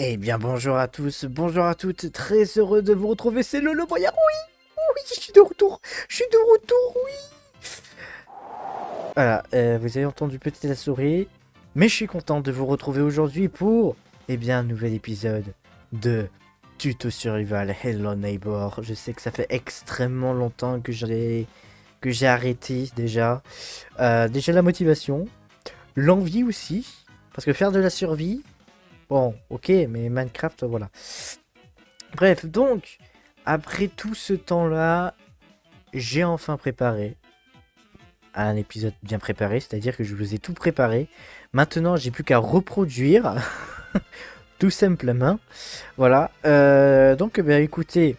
Eh bien bonjour à tous, bonjour à toutes, très heureux de vous retrouver, c'est le Voyard, oui, oui, je suis de retour, oui. Voilà, vous avez entendu peut-être la souris, mais je suis content de vous retrouver aujourd'hui pour, un nouvel épisode de Tuto Survival Hello Neighbor. Je sais que ça fait extrêmement longtemps que j'ai arrêté déjà. Déjà la motivation, l'envie aussi, parce que faire de la survie, bon, ok, mais Minecraft, voilà. Bref, donc, après tout ce temps-là, j'ai enfin préparé un épisode bien préparé, c'est-à-dire que je vous ai tout préparé. Maintenant, j'ai plus qu'à reproduire, tout simplement. Voilà. Donc, écoutez,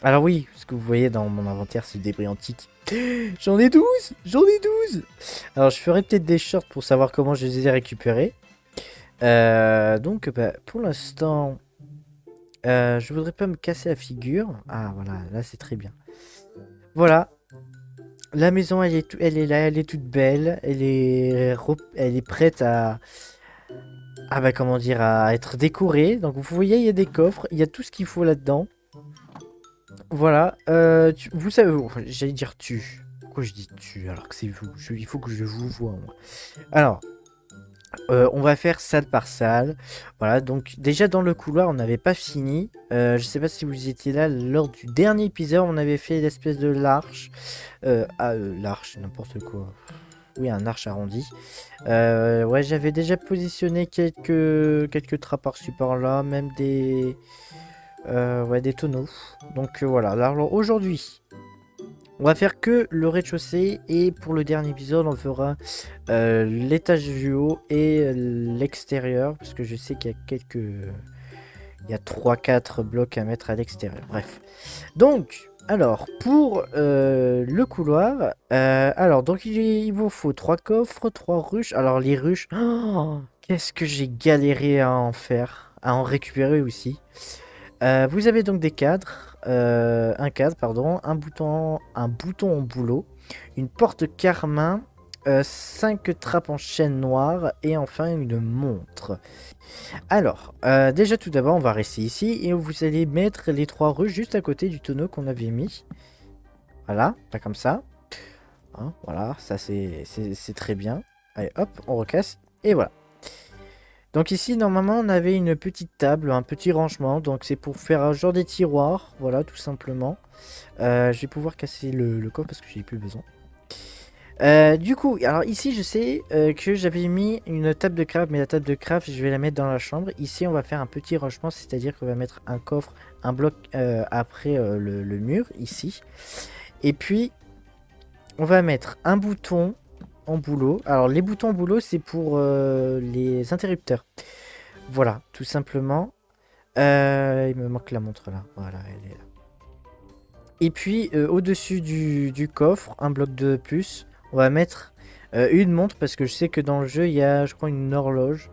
alors oui, ce que vous voyez dans mon inventaire, c'est des débris antiques. J'en ai 12. J'en ai 12. Alors, je ferai peut-être des shorts pour savoir comment je les ai récupérés. Donc, pour l'instant, je voudrais pas me casser la figure. Ah, voilà, là, c'est très bien. Voilà, la maison, elle est là, elle est toute belle, elle est prête comment dire, à être décorée. Donc vous voyez, il y a des coffres, il y a tout ce qu'il faut là-dedans. Voilà, vous savez, j'allais dire tu. Pourquoi je dis tu alors que c'est vous? Il faut que je vous vois, moi. Alors, on va faire salle par salle. Voilà, donc déjà dans le couloir, on n'avait pas fini. Je sais pas si vous étiez là lors du dernier épisode, on avait fait l'espèce de l'arche. L'arche, n'importe quoi. Oui, un arche arrondi. Ouais, j'avais déjà positionné quelques trappes par-ci par-là, même ouais, des tonneaux. Donc voilà, alors aujourd'hui, on va faire que le rez-de-chaussée et pour le dernier épisode, on fera l'étage du haut et l'extérieur, parce que je sais qu'il y a il y a 3-4 blocs à mettre à l'extérieur. Bref. Donc, alors, pour le couloir, alors, donc il vous faut 3 coffres, 3 ruches. Alors, les ruches, oh, qu'est-ce que j'ai galéré à en faire, à en récupérer aussi. Vous avez donc des cadres, un cadre, pardon, un bouton en bouleau, une porte carmin, 5 trappes en chaîne noire et enfin une montre. Alors, déjà tout d'abord, on va rester ici et vous allez mettre les 3 ruches juste à côté du tonneau qu'on avait mis. Voilà, pas comme ça. Hein, voilà, ça c'est très bien. Allez, hop, on recasse et voilà. Donc ici, normalement, on avait une petite table, un petit rangement. Donc c'est pour faire un genre des tiroirs, voilà, tout simplement. Je vais pouvoir casser le coffre parce que j'ai plus besoin. Du coup, alors ici je sais que j'avais mis une table de craft, mais la table de craft je vais la mettre dans la chambre. Ici on va faire un petit rangement, c'est-à-dire qu'on va mettre un coffre, un bloc après le mur, ici. Et puis on va mettre un bouton en boulot. Alors les boutons en boulot c'est pour les interrupteurs. Voilà, tout simplement. Il me manque la montre là, voilà, elle est là. Et puis au-dessus du coffre, un bloc de plus, on va mettre une montre parce que je sais que dans le jeu il y a je crois une horloge.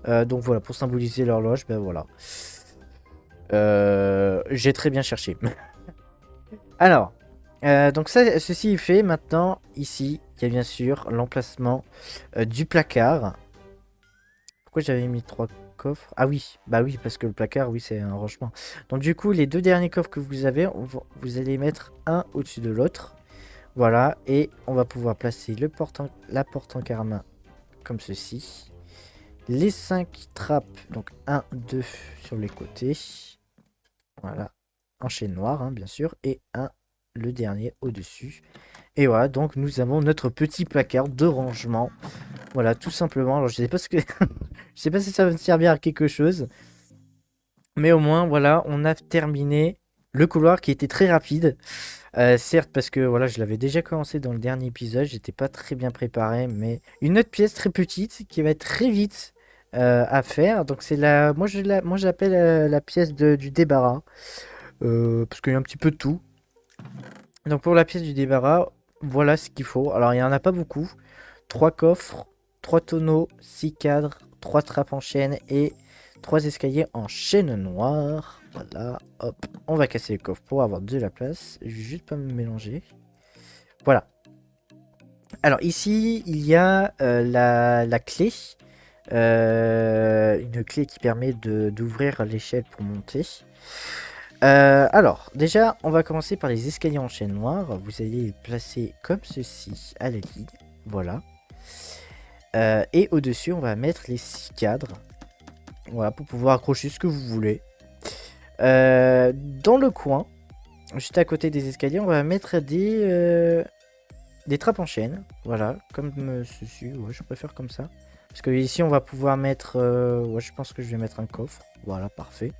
Donc voilà, pour symboliser l'horloge, ben voilà. J'ai très bien cherché. Alors, donc ça, ceci est fait. Maintenant, ici, il y a bien sûr l'emplacement du placard. Pourquoi j'avais mis 3 coffres? Ah oui, bah oui, parce que le placard, oui, c'est un rangement. Donc du coup, les 2 derniers coffres que vous avez, vous allez mettre un au-dessus de l'autre. Voilà, et on va pouvoir placer la porte en carmin comme ceci. Les 5 trappes, donc 1, 2 sur les côtés. Voilà, en chaîne noire, hein, bien sûr, et le dernier au-dessus. Et voilà, donc nous avons notre petit placard de rangement. Voilà, tout simplement. Alors je sais pas ce que je sais pas si ça va me servir à quelque chose. Mais au moins, voilà, on a terminé le couloir qui était très rapide. Certes, parce que voilà, je l'avais déjà commencé dans le dernier épisode, j'étais pas très bien préparé, mais une autre pièce très petite qui va être très vite à faire. Donc c'est moi j'appelle la pièce du débarras, parce qu'il y a un petit peu de tout. Donc pour la pièce du débarras, voilà ce qu'il faut. Alors il y en a pas beaucoup. 3 coffres, 3 tonneaux, 6 cadres, 3 trappes en chaîne et 3 escaliers en chaîne noire. Voilà, hop, on va casser le coffre pour avoir de la place. Je vais juste pas me mélanger. Voilà. Alors ici, il y a la clé. Une clé qui permet d'ouvrir l'échelle pour monter. Alors, déjà, on va commencer par les escaliers en chaîne noire. Vous allez les placer comme ceci à la ligne. Voilà. Et au-dessus, on va mettre les 6 cadres. Voilà, pour pouvoir accrocher ce que vous voulez. Dans le coin, juste à côté des escaliers, on va mettre des trappes en chaîne. Voilà, comme ceci. Ouais, je préfère comme ça. Parce que ici, on va pouvoir mettre... ouais, je pense que je vais mettre un coffre. Voilà, parfait.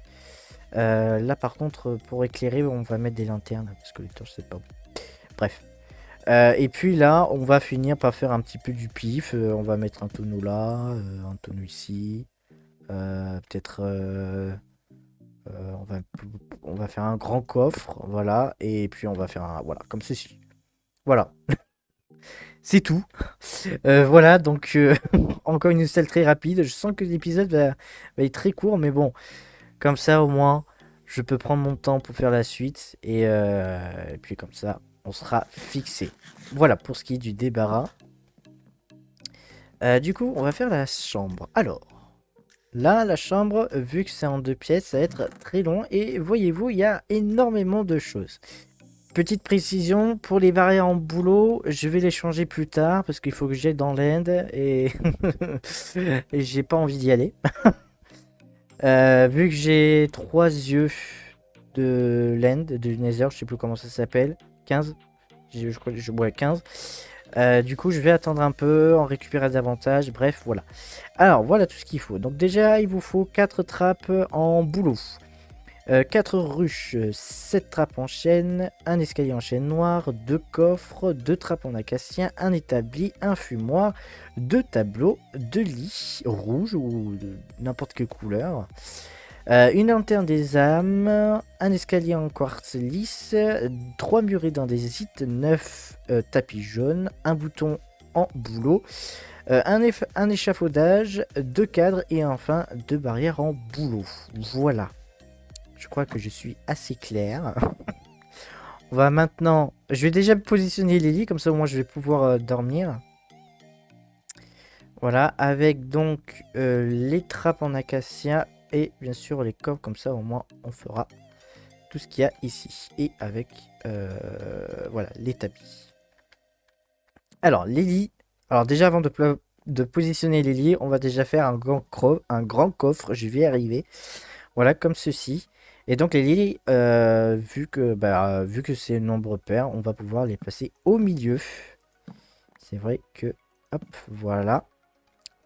Là, par contre, pour éclairer, on va mettre des lanternes. Parce que les torches, c'est pas bon. Bref. Et puis là, on va finir par faire un petit peu du pif. On va mettre un tonneau là, un tonneau ici. Peut-être... on va faire un grand coffre. Voilà. Et puis, on va faire un... Voilà, comme ceci. Voilà. C'est tout. Voilà, donc encore une salle très rapide. Je sens que l'épisode va être très court, mais bon, comme ça au moins, je peux prendre mon temps pour faire la suite. Et puis comme ça, on sera fixé. Voilà pour ce qui est du débarras. Du coup, on va faire la chambre. Alors, là, la chambre, vu que c'est en 2 pièces, ça va être très long. Et voyez-vous, il y a énormément de choses. Petite précision, pour les barrières en boulot, je vais les changer plus tard parce qu'il faut que j'aille dans l'End et, et j'ai pas envie d'y aller. Vu que j'ai 3 yeux de l'End, de Nether, je sais plus comment ça s'appelle, 15, je crois que je bois 15. Du coup, je vais attendre un peu, en récupérer davantage, bref, voilà. Alors, voilà tout ce qu'il faut. Donc déjà, il vous faut 4 trappes en boulot. 4 ruches, 7 trappes en chaîne, un escalier en chaîne noire, 2 coffres, 2 trappes en acacia, un établi, un fumoir, 2 tableaux, 2 lits rouges ou de n'importe quelle couleur, une lanterne des âmes, un escalier en quartz lisse, 3 murets d'andésite, 9 tapis jaunes, un bouton en bouleau, un échafaudage, 2 cadres et enfin 2 barrières en bouleau. Voilà. Je crois que je suis assez clair. On va maintenant... Je vais déjà positionner les lits, comme ça au moins je vais pouvoir dormir. Voilà, avec donc les trappes en acacia et bien sûr les coffres, comme ça au moins on fera tout ce qu'il y a ici. Et avec, voilà, les tapis. Alors, les lits. Alors déjà avant de positionner les lits, on va déjà faire un grand coffre, je vais y arriver. Voilà, comme ceci. Et donc les lits, vu que c'est nombre pair, on va pouvoir les placer au milieu. C'est vrai que, hop, voilà.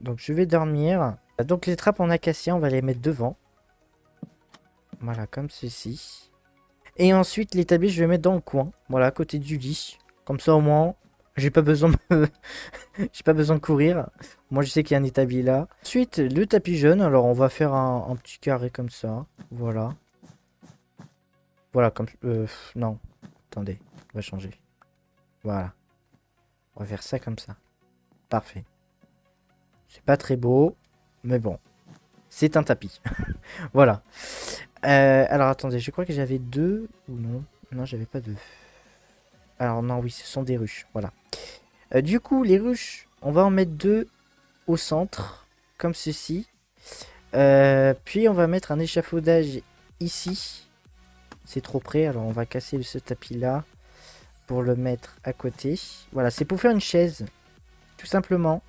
Donc je vais dormir. Donc les trappes en acacia, on va les mettre devant. Voilà, comme ceci. Et ensuite, l'établi, je vais mettre dans le coin. Voilà, à côté du lit. Comme ça, au moins, j'ai pas besoin de... j'ai pas besoin de courir. Moi, je sais qu'il y a un établi là. Ensuite, le tapis jaune. Alors, on va faire un petit carré comme ça. Voilà. Voilà, comme... non. Attendez. On va changer. Voilà. On va faire ça comme ça. Parfait. C'est pas très beau. Mais bon. C'est un tapis. Voilà. Alors, attendez. Je crois que j'avais 2 ou non. Non, j'avais pas 2. Alors, non, oui, ce sont des ruches. Voilà. Du coup, les ruches, on va en mettre 2 au centre. Comme ceci. Puis, on va mettre un échafaudage ici. C'est trop près, alors on va casser ce tapis là pour le mettre à côté. Voilà, c'est pour faire une chaise, tout simplement.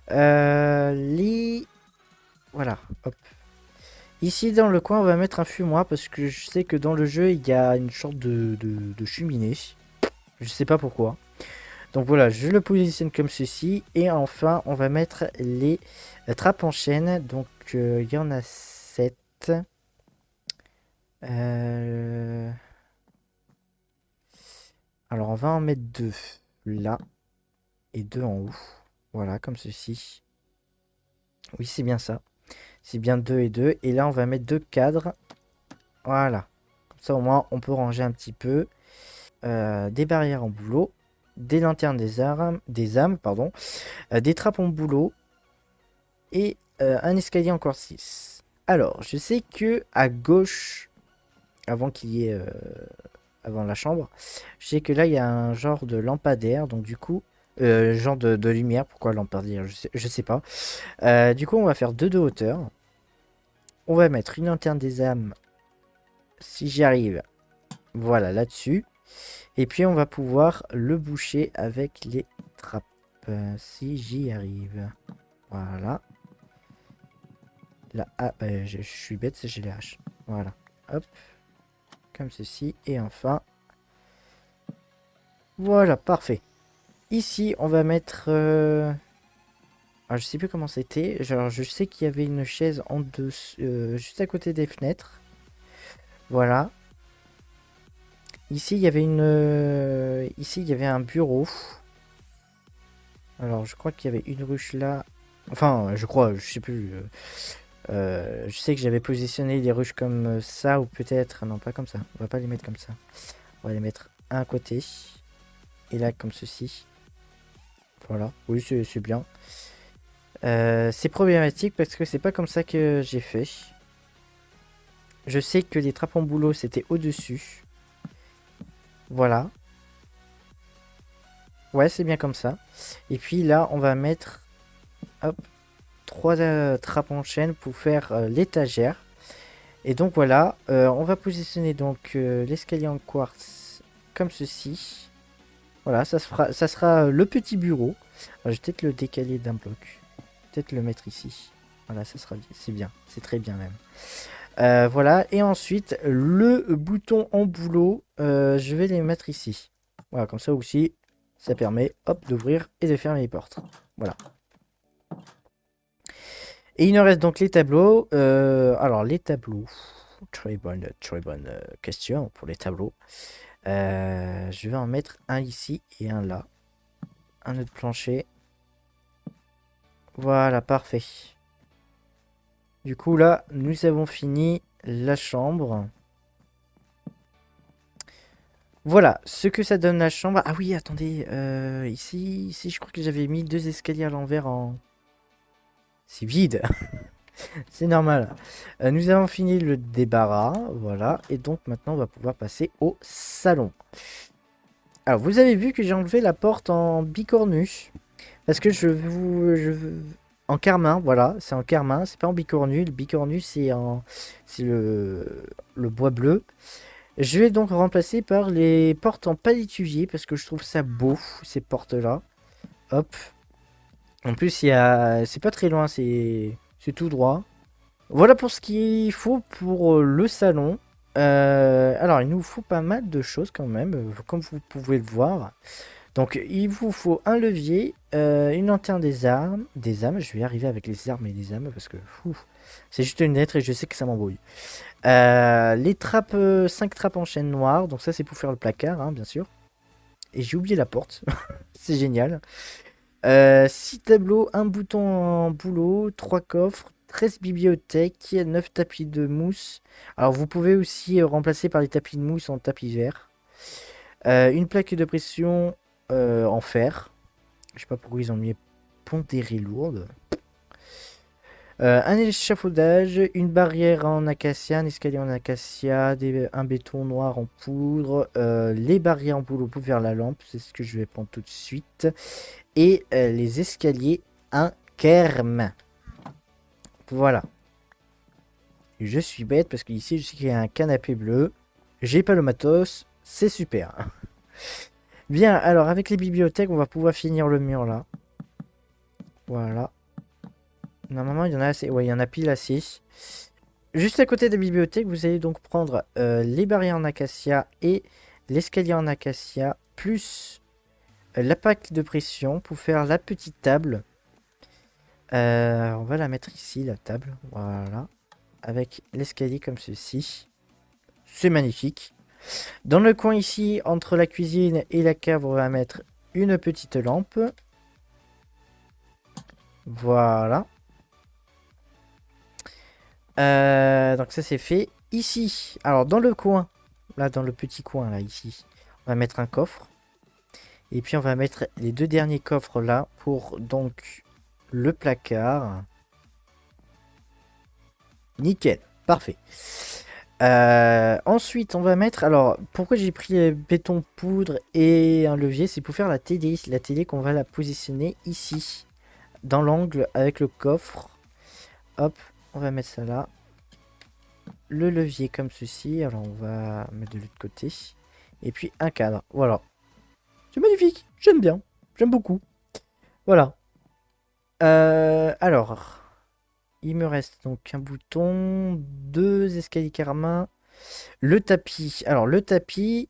Voilà, hop. Ici dans le coin, on va mettre un fumoir parce que je sais que dans le jeu, il y a une sorte de cheminée. Je sais pas pourquoi. Donc voilà, je le positionne comme ceci. Et enfin, on va mettre les trappes en chaîne. Donc il y en a 7. Alors on va en mettre 2 là et 2 en haut. Voilà, comme ceci. Oui, c'est bien ça. C'est bien 2 et 2. Et là, on va mettre 2 cadres. Voilà. Comme ça, au moins, on peut ranger un petit peu. Des barrières en bouleau. Des lanternes des âmes, pardon. Des trappes en bouleau. Et un escalier en quartz 6. Alors, je sais que à gauche, avant qu'il y ait... avant la chambre, je sais que là, il y a un genre de lampadaire. Donc, du coup, Genre de lumière, pourquoi lampadaire, je sais pas. Du coup, on va faire 2 de hauteur. On va mettre une lanterne des âmes, si j'y arrive. Voilà, là-dessus. Et puis, on va pouvoir le boucher avec les trappes, si j'y arrive. Voilà. Là, ah, bah, je suis bête, j'ai les haches. Voilà. Hop. Comme ceci. Et enfin. Voilà, parfait. Ici, on va mettre... Alors, je sais plus comment c'était. Genre, je sais qu'il y avait une chaise en dessous, juste à côté des fenêtres. Voilà. Ici, il y avait une... Ici, il y avait un bureau. Alors, je crois qu'il y avait une ruche là. Enfin, je crois, je sais plus. Je sais que j'avais positionné les ruches comme ça, ou peut-être... Non, pas comme ça. On va pas les mettre comme ça. On va les mettre un côté. Et là, comme ceci. Voilà. Oui, c'est bien. C'est problématique parce que c'est pas comme ça que j'ai fait. Je sais que les trappes en boulot, c'était au-dessus. Voilà. Ouais, c'est bien comme ça. Et puis là, on va mettre... Hop. 3 trappes en chaîne pour faire l'étagère. Et donc voilà, on va positionner donc l'escalier en quartz comme ceci. Voilà, ça sera le petit bureau. Alors, je vais peut-être le décaler d'un bloc. Peut-être le mettre ici. Voilà, ça sera bien. C'est bien, c'est très bien même. Voilà, et ensuite le bouton en boulot, je vais les mettre ici. Voilà, comme ça aussi, ça permet, hop, d'ouvrir et de fermer les portes. Voilà. Et il nous reste donc les tableaux. Alors, les tableaux. Très bonne question pour les tableaux. Je vais en mettre un ici et un là. Un autre plancher. Voilà, parfait. Du coup, là, nous avons fini la chambre. Voilà, ce que ça donne la chambre. Ah oui, attendez. Ici, je crois que j'avais mis 2 escaliers à l'envers en... C'est vide. C'est normal. Nous avons fini le débarras, voilà. Et donc maintenant, on va pouvoir passer au salon. Alors, vous avez vu que j'ai enlevé la porte en bicornu. Parce que en carmin, voilà. C'est en carmin, c'est pas en bicornu. Le bicornu, c'est le bois bleu. Je vais donc remplacer par les portes en palétuvier. Parce que je trouve ça beau, ces portes-là. Hop. En plus, c'est pas très loin, c'est tout droit. Voilà pour ce qu'il faut pour le salon. Alors, il nous faut pas mal de choses quand même, comme vous pouvez le voir. Donc, il vous faut un levier, une lanterne des âmes. Je vais y arriver avec les armes et les âmes parce que c'est juste une lettre et je sais que ça m'embrouille. Les trappes, 5 trappes en chaîne noire. Donc, ça, c'est pour faire le placard, hein, bien sûr. Et j'ai oublié la porte. C'est génial. 6 tableaux, un bouton en boulot, 3 coffres, 13 bibliothèques, 9 tapis de mousse. Alors vous pouvez aussi remplacer par les tapis de mousse en tapis vert. Une plaque de pression en fer. Je sais pas pourquoi ils ont mis pondérée lourde. Un échafaudage, une barrière en acacia, un escalier en acacia, un béton noir en poudre, les barrières en boulot pour faire la lampe, c'est ce que je vais prendre tout de suite. Et les escaliers en kerm. Voilà. Je suis bête parce qu'ici je sais qu'il y a un canapé bleu. J'ai pas le matos. C'est super. Bien, alors avec les bibliothèques, on va pouvoir finir le mur là. Voilà. Normalement, il y en a assez. Ouais, il y en a pile assez. Juste à côté des bibliothèques, vous allez donc prendre les barrières en acacia et l'escalier en acacia, plus la plaque de pression pour faire la petite table. On va la mettre ici, la table. Voilà. Avec l'escalier comme ceci. C'est magnifique. Dans le coin ici, entre la cuisine et la cave, on va mettre une petite lampe. Voilà. Donc ça c'est fait. Ici, alors dans le coin, là dans le petit coin là ici, on va mettre un coffre. Et puis on va mettre les 2 derniers coffres là pour donc le placard. Nickel, parfait. Ensuite, on va mettre... Alors, pourquoi j'ai pris béton poudre et un levier? C'est pour faire la télé. La télé qu'on va la positionner ici, dans l'angle avec le coffre. Hop, on va mettre ça là. Le levier comme ceci. Alors, on va mettre de l'autre côté. Et puis, un cadre. Voilà. C'est magnifique. J'aime bien. J'aime beaucoup. Voilà. Alors, il me reste donc un bouton, 2 escaliers karma, le tapis. Alors, le tapis,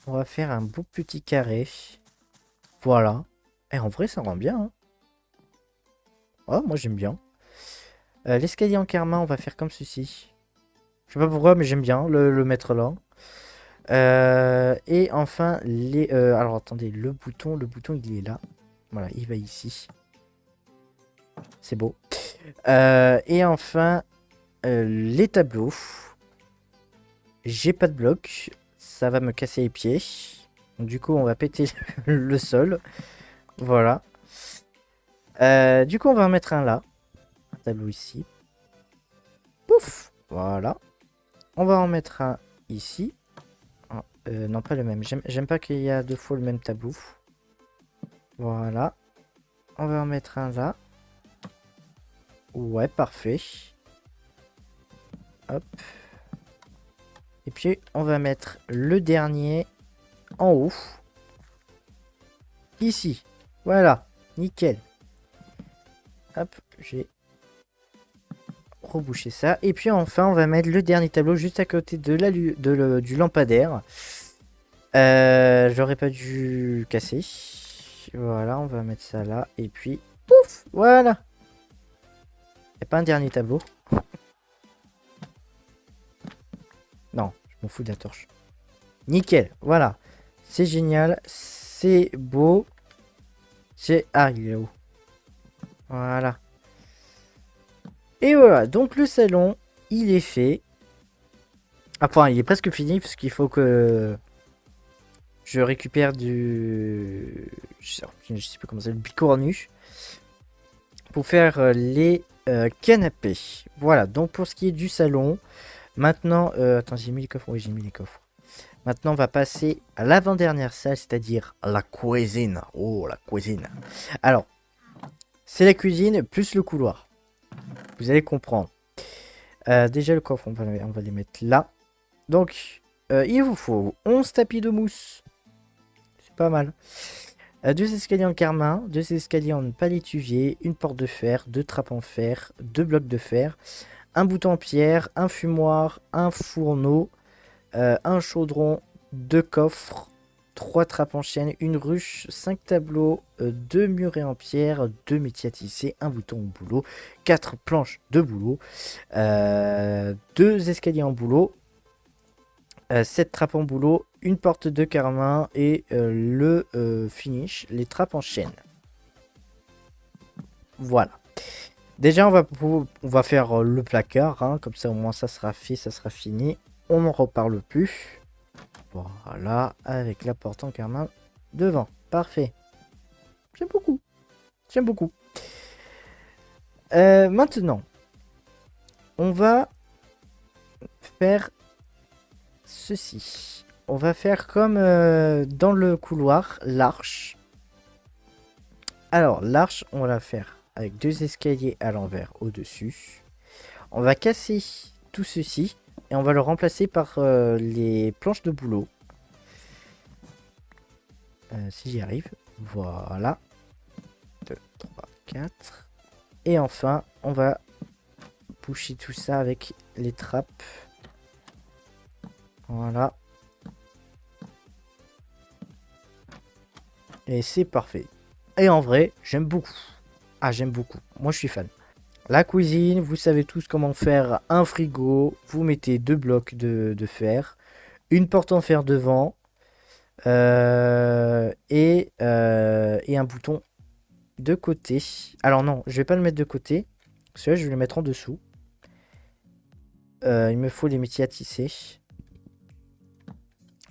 on va faire un beau petit carré. Voilà. Et en vrai, ça rend bien. Hein. Oh, moi, j'aime bien. L'escalier en karma, on va faire comme ceci. Je sais pas pourquoi, mais j'aime bien le mettre là. Et enfin, alors, attendez, le bouton, il est là. Voilà, il va ici. C'est beau. Et enfin, les tableaux. J'ai pas de bloc. Ça va me casser les pieds. Donc, du coup, on va péter le sol. Voilà. Du coup, on va en mettre un là. Un tableau ici. Pouf. Voilà. On va en mettre un ici. Ah, non, pas le même. J'aime pas qu'il y a 2 fois le même tableau. Voilà. On va en mettre un là. Ouais, parfait. Hop. Et puis, on va mettre le dernier en haut. Ici. Voilà. Nickel. Hop, j'ai rebouché ça. Et puis enfin, on va mettre le dernier tableau juste à côté de du lampadaire. J'aurais pas dû casser. Voilà, on va mettre ça là. Et puis, pouf, voilà. Y a pas un dernier tableau? Non, je m'en fous de la torche. Nickel, voilà. C'est génial, c'est beau. C'est... Ah, il est où? Voilà. Et voilà, donc le salon, il est fait. Enfin, il est presque fini, parce qu'il faut que je récupère du... Je sais pas comment ça, le bicornu. Pour faire les canapés. Voilà, donc pour ce qui est du salon. Maintenant, attends, j'ai mis les coffres. Oui, j'ai mis les coffres. Maintenant, on va passer à l'avant-dernière salle, c'est-à-dire la cuisine. Oh, la cuisine. Alors, c'est la cuisine plus le couloir. Vous allez comprendre. Déjà, le coffre, on va les mettre là. Donc, il vous faut 11 tapis de mousse. C'est pas mal. 2 escaliers en carmin, 2 escaliers en palétuvier, une porte de fer, 2 trappes en fer, 2 blocs de fer, un bouton en pierre, un fumoir, un fourneau, un chaudron, 2 coffres, 3 trappes en chêne, une ruche, 5 tableaux, 2 murets en pierre, 2 métiers à tisser, un bouton au boulot, 4 planches de boulot, 2 escaliers en boulot, 7 trappes en boulot, une porte de carmin et le finish, les trappes en chaîne. Voilà. Déjà, on va faire le placard, hein, comme ça au moins ça sera fait, ça sera fini. On n'en reparle plus. Voilà, avec la porte en carmin devant. Parfait. J'aime beaucoup. J'aime beaucoup. Maintenant, on va faire ceci. On va faire comme dans le couloir, l'arche. Alors, l'arche, on va la faire avec 2 escaliers à l'envers au-dessus. On va casser tout ceci et on va le remplacer par les planches de boulot. Si j'y arrive. Voilà. 2, 3, 4. Et enfin, on va boucher tout ça avec les trappes. Voilà. Et c'est parfait. Et en vrai, j'aime beaucoup. Ah, j'aime beaucoup. Moi, je suis fan. La cuisine, vous savez tous comment faire un frigo. Vous mettez 2 blocs de fer. Une porte en fer devant. Et un bouton de côté. Alors non, je vais pas le mettre de côté. Celui-là, je vais le mettre en dessous. Il me faut les métiers à tisser.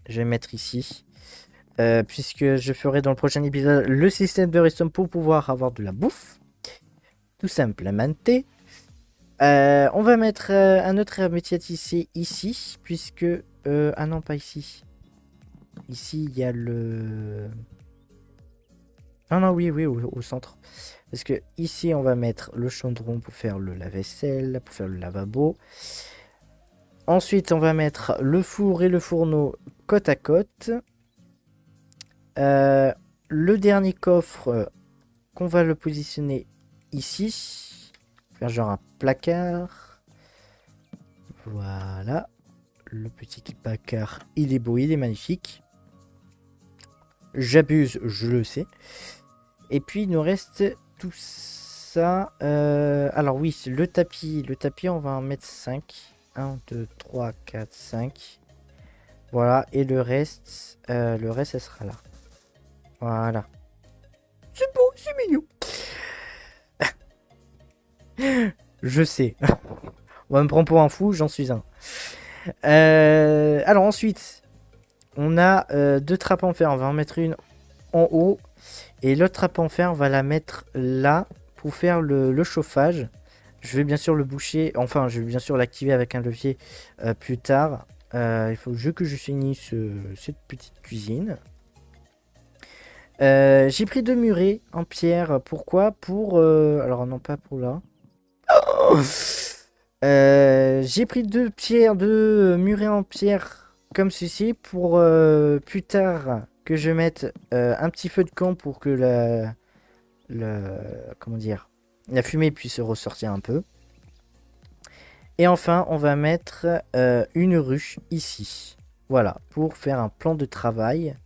Je vais mettre ici. Puisque je ferai dans le prochain épisode le système de redstone pour pouvoir avoir de la bouffe. Tout simplement. On va mettre un autre métier à tisser ici, puisque... ah non, pas ici. Ici, il y a le... Ah non, oui, au centre. Parce que ici, on va mettre le chaudron pour faire le lave-vaisselle, pour faire le lavabo. Ensuite, on va mettre le four et le fourneau côte à côte. Le dernier coffre, qu'on va le positionner ici. Faire genre un placard. Voilà. Le petit placard, il est beau, il est magnifique. J'abuse, je le sais. Et puis, il nous reste tout ça. Alors oui, le tapis, on va en mettre 5. 1, 2, 3, 4, 5. Voilà, et le reste, elle sera là. Voilà. C'est beau, c'est mignon. Je sais. On me prend pour un fou, j'en suis un. Alors ensuite, on a 2 trappes en fer. On va en mettre une en haut. Et l'autre trappe en fer, on va la mettre là pour faire le chauffage. Je vais bien sûr le boucher. Enfin, je vais bien sûr l'activer avec un levier plus tard. Il faut que je finisse cette petite cuisine. J'ai pris 2 murets en pierre. Pourquoi? Pour... alors non, pas pour là. J'ai pris 2 pierres, 2 murets en pierre comme ceci pour plus tard que je mette un petit feu de camp pour que comment dire, la fumée puisse ressortir un peu. Et enfin, on va mettre une ruche ici. Voilà, pour faire un plan de travail.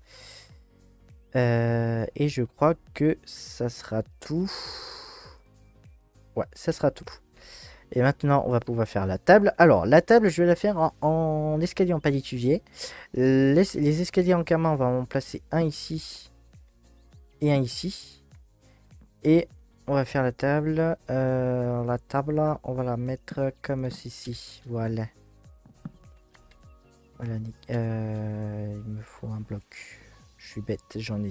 Et je crois que ça sera tout. Ouais, ça sera tout. Et maintenant, on va pouvoir faire la table. Alors, la table, je vais la faire en escalier en palétuvier. Les escaliers en carmin, on va en placer un ici et un ici. Et on va faire la table. La table, on va la mettre comme ceci. Voilà. Voilà. Il me faut un bloc. Je suis bête, j'en ai.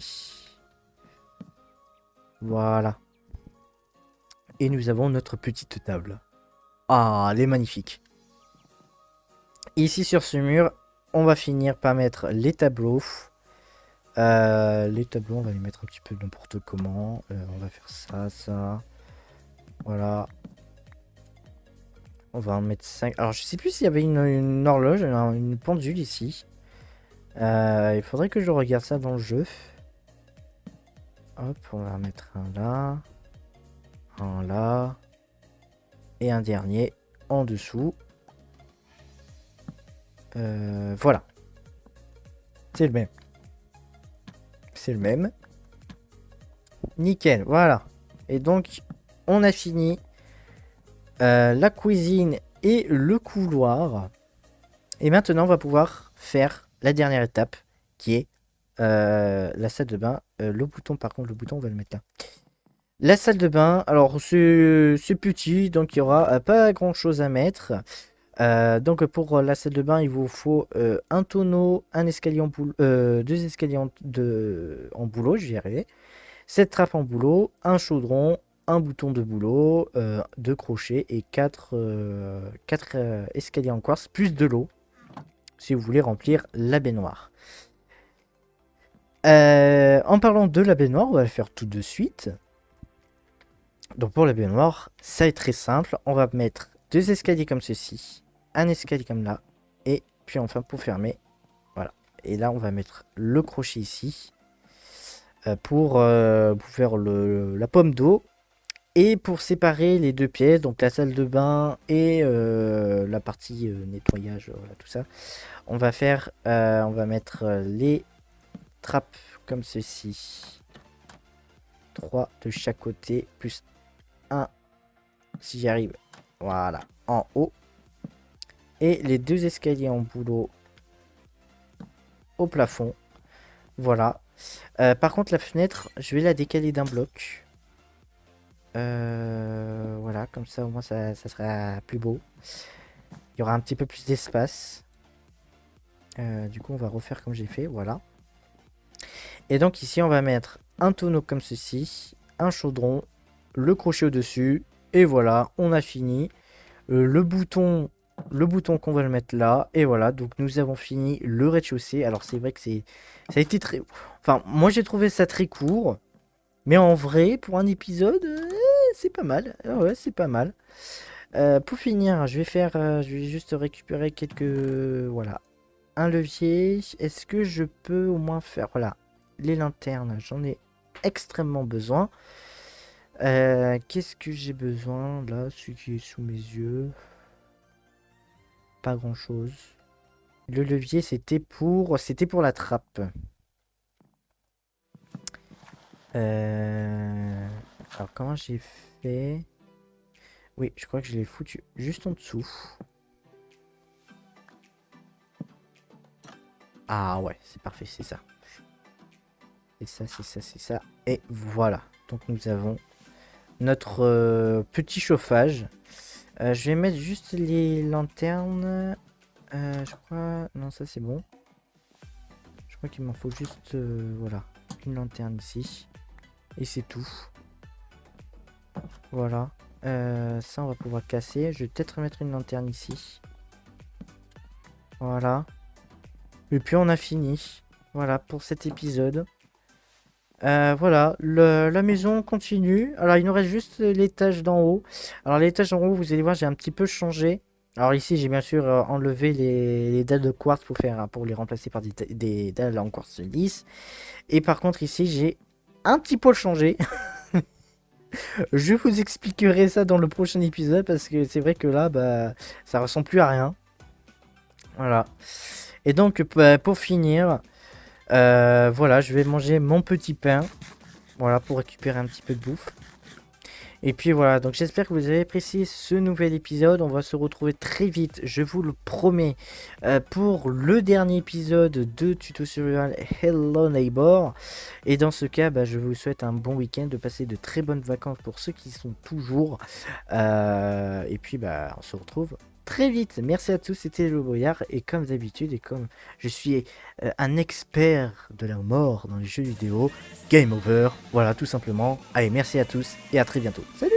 Voilà. Et nous avons notre petite table. Ah, elle est magnifique. Ici sur ce mur, on va finir par mettre les tableaux. Les tableaux, on va les mettre un petit peu n'importe comment. On va faire ça, ça. Voilà. On va en mettre 5. Alors, je sais plus s'il y avait une horloge, une pendule ici. Il faudrait que je regarde ça dans le jeu. Hop, on va en mettre un là. Un là. Et un dernier en dessous. Voilà. C'est le même. C'est le même. Nickel, voilà. Et donc, on a fini la cuisine et le couloir. Et maintenant, on va pouvoir faire la dernière étape, qui est la salle de bain. Le bouton, par contre, le bouton, on va le mettre là. La salle de bain, alors c'est petit, donc il n'y aura pas grand chose à mettre. Donc pour la salle de bain, il vous faut un tonneau, un escalier en boulot, 2 escaliers en boulot, j'y arrivé. 7 trappes en boulot, un chaudron, un bouton de boulot, 2 crochets et 4 escaliers en quartz, plus de l'eau, si vous voulez remplir la baignoire. En parlant de la baignoire, on va le faire tout de suite. Donc pour la baignoire, ça est très simple. On va mettre 2 escaliers comme ceci, un escalier comme là, et puis enfin pour fermer, voilà. Et là on va mettre le crochet ici pour faire la pomme d'eau. Et pour séparer les 2 pièces, donc la salle de bain et la partie nettoyage, voilà, tout ça, on va mettre les trappes comme ceci. 3 de chaque côté, plus 1 si j'y arrive, voilà, en haut. Et les 2 escaliers en boulot au plafond, voilà. Par contre la fenêtre, je vais la décaler d'un bloc. Voilà, comme ça au moins ça sera plus beau. Il y aura un petit peu plus d'espace. Du coup on va refaire comme j'ai fait, voilà. Et donc ici on va mettre un tonneau comme ceci, un chaudron, le crochet au dessus, et voilà, on a fini. le bouton qu'on va le mettre là. Et voilà, donc nous avons fini le rez-de-chaussée. Alors c'est vrai que ça a été très... Enfin, moi j'ai trouvé ça très court. Mais en vrai, pour un épisode, c'est pas mal. Ah ouais, c'est pas mal. Pour finir, je vais juste récupérer quelques... Voilà. Un levier. Est-ce que je peux au moins faire... Voilà. Les lanternes, j'en ai extrêmement besoin. Qu'est-ce que j'ai besoin là, ce qui est sous mes yeux? Pas grand-chose. Le levier, c'était pour la trappe. Alors comment j'ai fait? Oui, je crois que je l'ai foutu juste en dessous. Ah ouais, c'est parfait, c'est ça. C'est ça, c'est ça, c'est ça. Et voilà. Donc nous avons notre petit chauffage. Je vais mettre juste les lanternes. Je crois... Non, ça c'est bon. Je crois qu'il m'en faut juste... voilà. Une lanterne ici. Et c'est tout. Voilà. Ça, on va pouvoir casser. Je vais peut-être remettre une lanterne ici. Voilà. Et puis on a fini. Voilà pour cet épisode. Voilà, la maison continue. Alors il nous reste juste l'étage d'en haut. Alors l'étage d'en haut, vous allez voir, j'ai un petit peu changé. Alors ici, j'ai bien sûr enlevé les dalles de quartz pour les remplacer par des dalles en quartz lisse. Et par contre ici, j'ai un petit peu changé. Je vous expliquerai ça dans le prochain épisode parce que c'est vrai que là, bah, ça ressemble plus à rien. Voilà. Et donc, pour finir, voilà, je vais manger mon petit pain. Voilà, pour récupérer un petit peu de bouffe. Et puis voilà, donc j'espère que vous avez apprécié ce nouvel épisode. On va se retrouver très vite, je vous le promets, pour le dernier épisode de Tuto Survival Hello Neighbor. Et dans ce cas, bah, je vous souhaite un bon week-end, de passer de très bonnes vacances pour ceux qui sont toujours. Et puis, bah, on se retrouve très vite. Merci à tous, c'était le Boyard. Et comme d'habitude, et comme je suis un expert de la mort dans les jeux vidéo, game over. Voilà, tout simplement. Allez, merci à tous et à très bientôt. Salut!